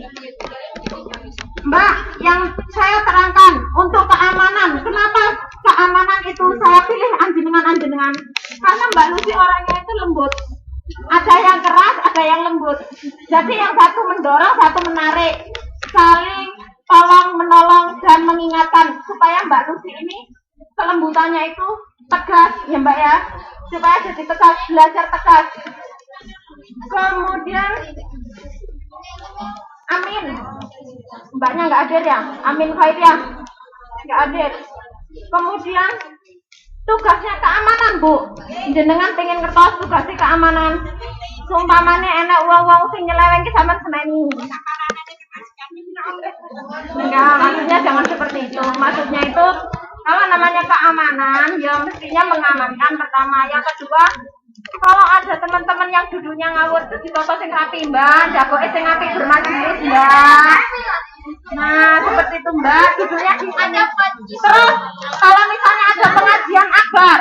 begini, Mbak, yang saya terangkan untuk keamanan. Kenapa keamanan itu saya pilih anjenengan? Karena Mbak Lucy orangnya itu lembut. Ada yang keras, ada yang lembut. Jadi yang satu mendorong, satu menarik, saling tolong menolong dan mengingatkan supaya Mbak Lucy ini kelembutannya itu tegas, ya Mbak ya, supaya jadi tegas, belajar tegas. Kemudian Amin, Mbaknya nggak hadir ya, Amin Khair ya, nggak hadir. Kemudian tugasnya keamanan Bu, jenengan pengen ngertos tugasnya keamanan. Sumpamane enak wong sing nyeleweng ki sampean seneni. Enggak, maksudnya jangan seperti itu. Maksudnya itu kalau namanya keamanan ya mestinya mengamankan pertama. Yang kedua, kalau ada teman-teman yang duduknya ngawur itu ditoto sing rapi Mbak, jagoke sing apik bermajelis Mbak. Nah, seperti itu Mbak, duduknya di ada. Terus kalau misalnya ada pengajian akbar,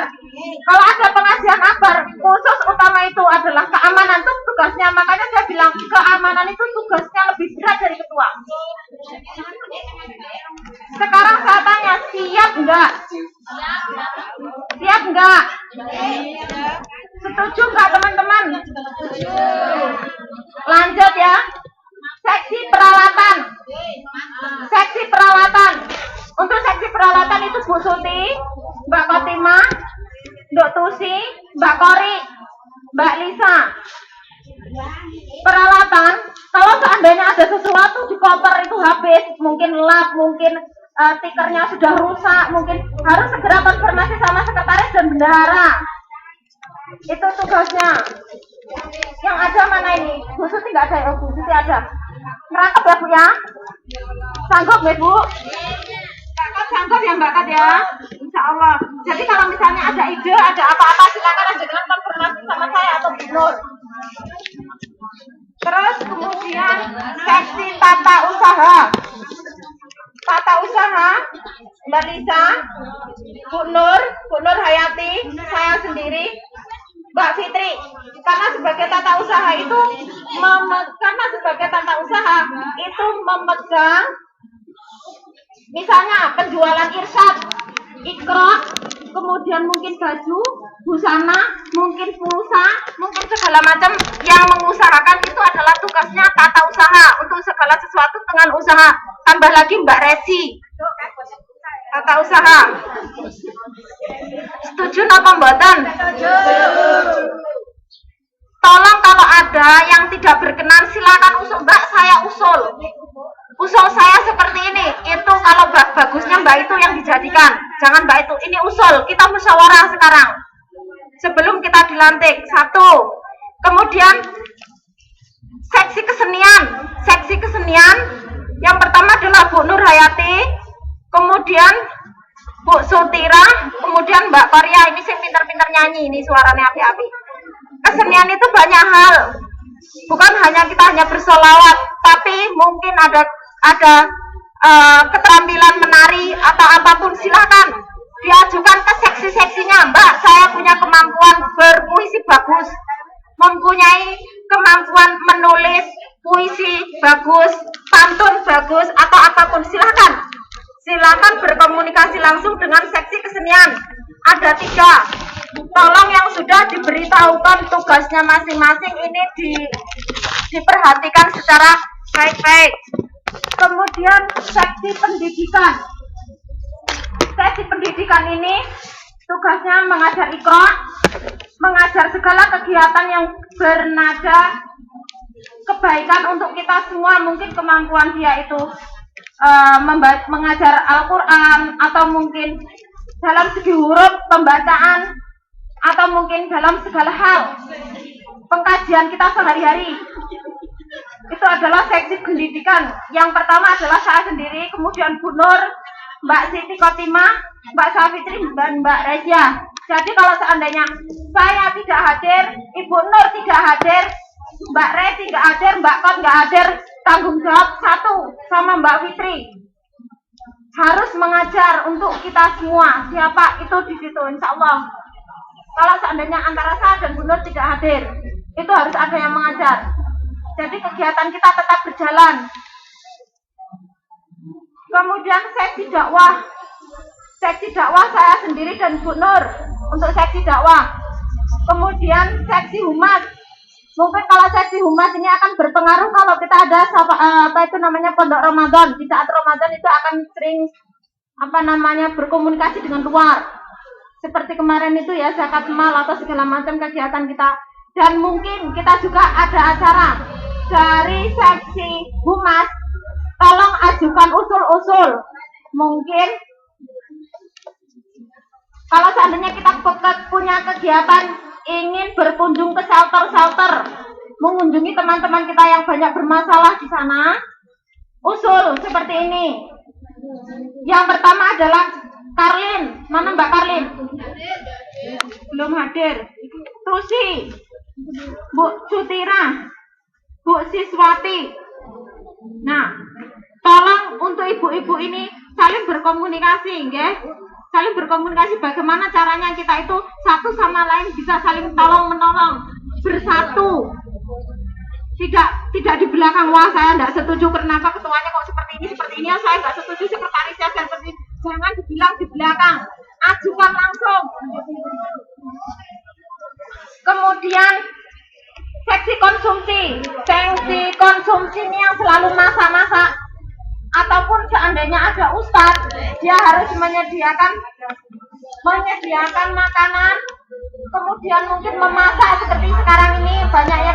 kalau ada pengajian akbar, khusus utama itu adalah keamanan itu tugasnya. Makanya saya bilang keamanan itu tugasnya lebih berat dari ketua. Sekarang saya tanya, siap enggak? Siap enggak? Setuju enggak teman-teman? Lanjut ya. Seksi peralatan. Seksi peralatan. Untuk seksi peralatan itu Bu Suti, Mbak Kotima, Nduk Tusi, Mbak Kori, Mbak Lisa. Peralatan, kalau seandainya ada sesuatu di koper itu habis, mungkin lap, mungkin tikernya sudah rusak, mungkin harus segera konfirmasi sama sekretaris dan bendahara. Itu tugasnya. Yang ada mana ini? Bu Suti nggak ada ya? Bu Suti ada. Ngerangkep ya Bu ya? Sanggup ya Bu? Kakak sanggup ya Mbak Kat ya? Insya Allah. Jadi kalau misalnya ada ide, ada apa-apa silakan aja dengan konfirmasi sama saya atau Bu Nur. Terus kemudian seksi tata usaha. Tata usaha, Mbak Lisa, Bu Nur Hayati, saya sendiri, Mbak Fitri. Karena sebagai tata usaha itu memegang misalnya penjualan irsyad, ikro, kemudian mungkin baju, busana, mungkin pulsa, mungkin segala macam yang mengusahakan itu adalah tugasnya tata usaha untuk segala sesuatu dengan usaha. Tambah lagi Mbak Resi, tata usaha. Setuju apa mboten? Tolong kalau ada yang tidak berkenan silakan usul Mbak, saya usul. Usul saya seperti ini, itu kalau bagusnya Mbak itu yang dijadikan, jangan Mbak itu, ini usul, kita musyawarah sekarang sebelum kita dilantik. Satu, kemudian seksi kesenian yang pertama adalah Bu Nur Hayati, kemudian Bu Sutira, kemudian Mbak Korea, ini sih pinter-pinter nyanyi, ini suaranya api-api. Kesenian itu banyak hal, bukan hanya kita hanya bersolawat, tapi mungkin ada keterampilan menari atau apapun, silakan diajukan ke seksi-seksinya. Mbak, saya punya kemampuan berpuisi bagus, mempunyai kemampuan menulis puisi bagus, pantun bagus, atau apapun, silakan berkomunikasi langsung dengan seksi kesenian. Ada 3. Tolong yang sudah diberitahukan tugasnya masing-masing ini diperhatikan secara baik-baik. Kemudian seksi pendidikan. Seksi pendidikan ini tugasnya mengajar ikro, mengajar segala kegiatan yang bernada kebaikan untuk kita semua. Mungkin kemampuan dia itu mengajar Al-Quran, atau mungkin dalam segi huruf pembacaan, atau mungkin dalam segala hal pengkajian kita sehari-hari. Itu adalah seksi pendidikan. Yang pertama adalah saya sendiri, kemudian Bu Nur, Mbak Siti Kotima, Mbak Safitri, dan Mbak Reja. Jadi kalau seandainya saya tidak hadir, Ibu Nur tidak hadir, Mbak Resi nggak hadir, Mbak Kot nggak hadir, tanggung jawab 1 sama Mbak Fitri. Harus mengajar untuk kita semua. Siapa itu di situ, insya Allah. Kalau seandainya antara saya dan Bu Nur tidak hadir, itu harus ada yang mengajar. Jadi kegiatan kita tetap berjalan. Kemudian seksi dakwah. Seksi dakwah saya sendiri dan Bu Nur untuk seksi dakwah. Kemudian seksi humas. Mungkin kalau seksi humas ini akan berpengaruh kalau kita ada pondok Ramadan. Di saat Ramadan itu akan sering berkomunikasi dengan luar. Seperti kemarin itu ya, zakat mal atau segala macam kegiatan kita. Dan mungkin kita juga ada acara dari seksi humas. Tolong ajukan usul-usul. Mungkin kalau seandainya kita punya kegiatan ingin berkunjung ke shelter-shelter, mengunjungi teman-teman kita yang banyak bermasalah di sana, usul seperti ini. Yang pertama adalah Karlin. Mana Mbak Karlin? Belum hadir. Tusi, Bu Sutira, Bu Siswati. Nah, tolong untuk ibu-ibu ini saling berkomunikasi, ya. Saling berkomunikasi bagaimana caranya kita itu satu sama lain bisa saling tolong menolong, bersatu. Tidak di belakang, wah saya tidak setuju kenapa ketuanya kok seperti ini ya, saya nggak setuju sekretarisnya seperti ini. Jangan dibilang di belakang, ajukan langsung. Kemudian seksi konsumsi ini yang selalu masak-masak, ataupun seandainya ada ustadz, dia harus menyediakan makanan, kemudian mungkin memasak seperti sekarang ini banyak yang